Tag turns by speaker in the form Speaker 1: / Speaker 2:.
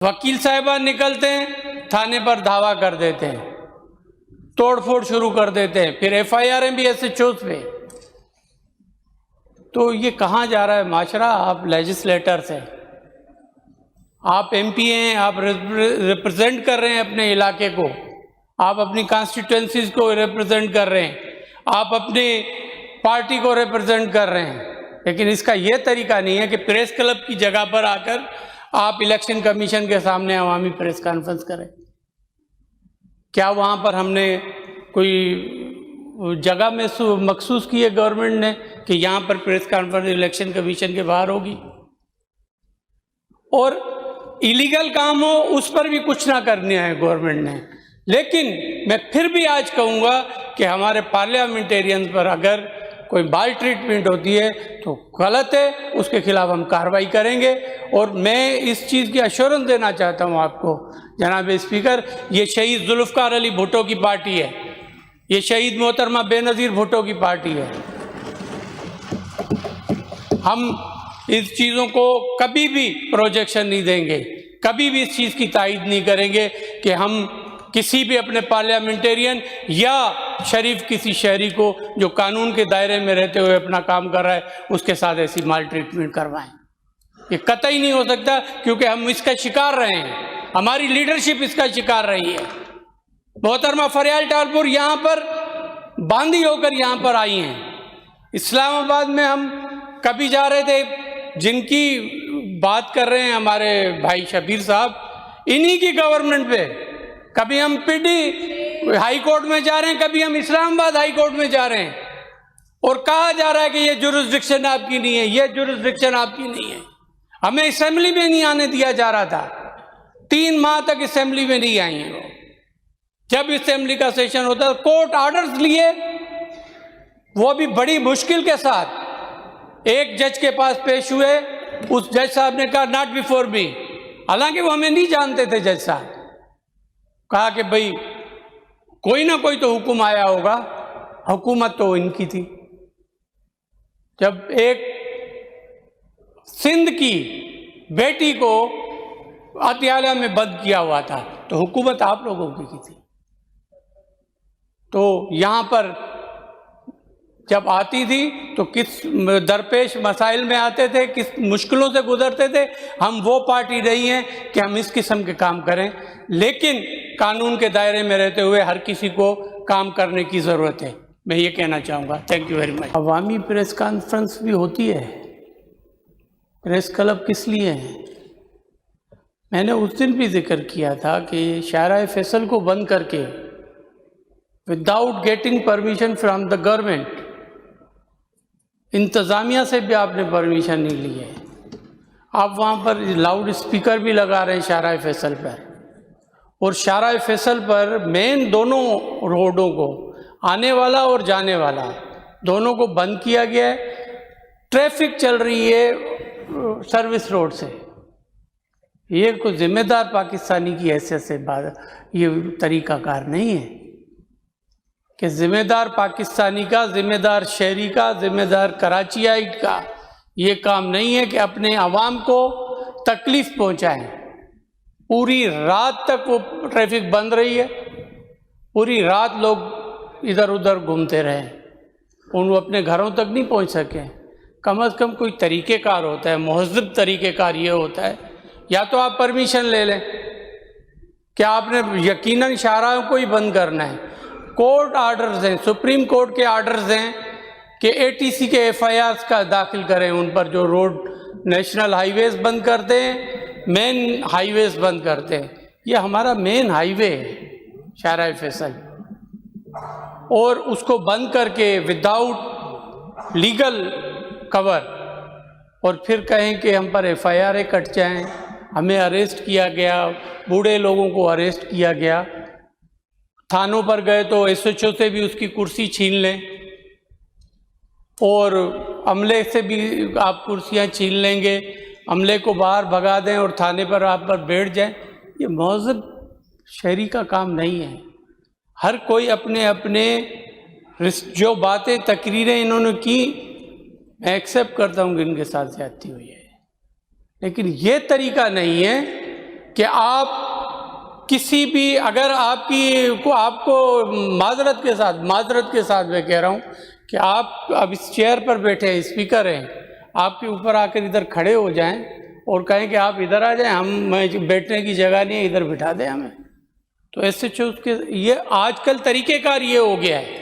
Speaker 1: वकील साहिबान निकलते हैं, थाने पर धावा कर देते हैं, तोड़फोड़ शुरू कर देते हैं, फिर एफआईआर भी SHOs पे। तो ये कहाँ जा रहा है माशरा? आप लेजिस्लेटर्स हैं, आप MP हैं, आप रिप्रेजेंट कर रहे हैं अपने इलाके को, आप अपनी कॉन्स्टिट्यूएंसीज को रिप्रेजेंट कर रहे हैं, आप अपनी पार्टी को रिप्रेजेंट कर रहे हैं, लेकिन इसका ये तरीका नहीं है कि प्रेस क्लब की जगह पर आकर आप इलेक्शन कमीशन के सामने अवामी प्रेस कॉन्फ्रेंस करें। क्या वहाँ पर हमने कोई जगह में मखसूस की है गवर्नमेंट ने कि यहाँ पर प्रेस कॉन्फ्रेंस इलेक्शन कमीशन के बाहर होगी? और इलीगल काम हो उस पर भी कुछ ना करने है गवर्नमेंट ने। लेकिन मैं फिर भी आज कहूँगा कि हमारे पार्लियामेंटेरियंस पर अगर कोई बाल ट्रीटमेंट होती है तो गलत है, उसके खिलाफ हम कार्रवाई करेंगे। और मैं इस चीज़ की एश्योरेंस देना चाहता हूँ आपको जनाब स्पीकर, ये शहीद जुल्फ़िकार अली भुट्टो की पार्टी है, ये शहीद मोहतरमा बेनज़ीर भुट्टो की पार्टी है। हम इस चीज़ों को कभी भी प्रोजेक्शन नहीं देंगे, कभी भी इस चीज़ की तायद नहीं करेंगे कि हम किसी भी अपने पार्लियामेंटेरियन या शरीफ किसी शहरी को जो कानून के दायरे में रहते हुए अपना काम कर रहा है उसके साथ ऐसी माल ट्रीटमेंट करवाएं। ये कतई नहीं हो सकता, क्योंकि हम इसका शिकार रहे हैं, हमारी लीडरशिप इसका शिकार रही है। मोहतरमा फरियाल टालपुर यहाँ पर बांदी होकर यहाँ पर आई हैं। इस्लामाबाद में हम कभी जा रहे थे, जिनकी बात कर रहे हैं हमारे भाई शबीर साहब, इन्हीं की गवर्नमेंट पे कभी हम PD हाई कोर्ट में जा रहे हैं, कभी हम इस्लामाबाद हाई कोर्ट में जा रहे हैं, और कहा जा रहा है कि ये जुरिस्डिक्शन आपकी नहीं है, ये जुरिस्डिक्शन आपकी नहीं है। हमें असेंबली में नहीं आने दिया जा रहा था, 3 माह तक असेंबली में नहीं आई हैं वो। जब असेंबली का सेशन होता कोर्ट ऑर्डर्स लिए, वो भी बड़ी मुश्किल के साथ एक जज के पास पेश हुए। उस जज साहब ने कहा नॉट बिफोर मी, हालांकि वो हमें नहीं जानते थे। जज साहब कहा कि भाई कोई ना कोई तो हुक्म आया होगा, हुकूमत तो इनकी थी। जब एक सिंध की बेटी को अतियाला में बंद किया हुआ था तो हुकूमत आप लोगों की थी। तो यहाँ पर जब आती थी तो किस दरपेश मसाइल में आते थे, किस मुश्किलों से गुजरते थे। हम वो पार्टी नहीं है कि हम इस किस्म के काम करें, लेकिन कानून के दायरे में रहते हुए हर किसी को काम करने की ज़रूरत है, मैं ये कहना चाहूँगा। Thank you very much. Awami press conference भी होती है, प्रेस क्लब किस लिए है? मैंने उस दिन भी जिक्र किया था कि शाहराह फैसल को बंद करके without getting permission from the government, इंतज़ामिया से भी आपने परमिशन नहीं ली है। आप वहाँ पर लाउड स्पीकर भी लगा रहे हैं शाहराह फैसल पर, और शाहराह फैसल पर मेन दोनों रोडों को, आने वाला और जाने वाला, दोनों को बंद किया गया है। ट्रैफिक चल रही है सर्विस रोड से। ये कोई जिम्मेदार पाकिस्तानी की हैसियत से बात, ये तरीक़ाकार नहीं है कि जिम्मेदार पाकिस्तानी का, जिम्मेदार शहरी का, जिम्मेदार कराचियाइट का ये काम नहीं है कि अपने आवाम को तकलीफ़ पहुंचाएं। पूरी रात तक वो ट्रैफिक बंद रही है, पूरी रात लोग इधर उधर घूमते रहे, उन अपने घरों तक नहीं पहुंच सके। कम अज़ कम कोई तरीक़ेकार होता है, महज़ब तरीक़ेकार ये होता है, या तो आप परमिशन ले लें कि आपने यकीनन शाहराह को ही बंद करना है। कोर्ट आर्डर्स हैं, सुप्रीम कोर्ट के आर्डर्स हैं कि ATC के FIRs का दाखिल करें उन पर, जो रोड नेशनल हाईवेज़ बंद करते हैं, मेन हाईवेज़ बंद करते हैं। ये हमारा मेन हाईवे है शाहराह फैसल, और उसको बंद करके विदाउट लीगल कवर, और फिर कहें कि हम पर FIR कट जाएं, हमें अरेस्ट किया गया, बूढ़े लोगों को अरेस्ट किया गया। थानों पर गए तो SHO से भी उसकी कुर्सी छीन लें, और अमले से भी आप कुर्सियां छीन लेंगे, अमले को बाहर भगा दें और थाने पर आप पर बैठ जाएं। ये महज़ब शहरी का काम नहीं है। हर कोई अपने अपने जो बातें तकरीरें इन्होंने की, मैं एक्सेप्ट करता हूँ कि इनके साथ ज़्यादती हुई है, लेकिन ये तरीका नहीं है कि आप किसी भी, अगर आपको माजरत के साथ मैं कह रहा हूँ कि आप अब इस चेयर पर बैठे हैं, स्पीकर हैं, आपके ऊपर आकर इधर खड़े हो जाएं और कहें कि आप इधर आ जाएं, मैं बैठने की जगह नहीं है, इधर बिठा दें हमें, तो ऐसे चूज के ये आजकल तरीक़ेकार ये हो गया है।